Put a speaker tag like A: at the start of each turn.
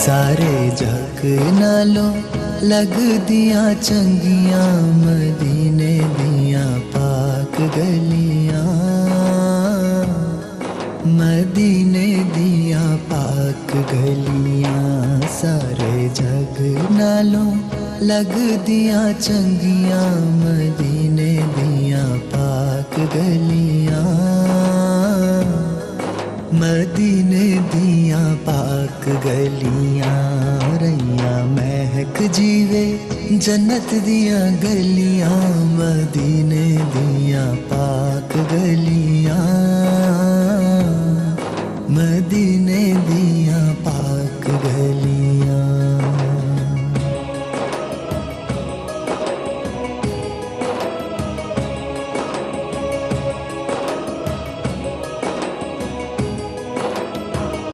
A: सारे जग नालों लग दिया चंगियां मदीने दिया पाक गलियां, मदीने दिया पाक गलियां। सारे जग नालों लग दिया चंगियां मदीने दिया पाक गलियां, मदीने दिया पाक गलियां। रैया महक जीवे जन्नत दिया गलियां मदीने दिया पाक गलियां, मदीने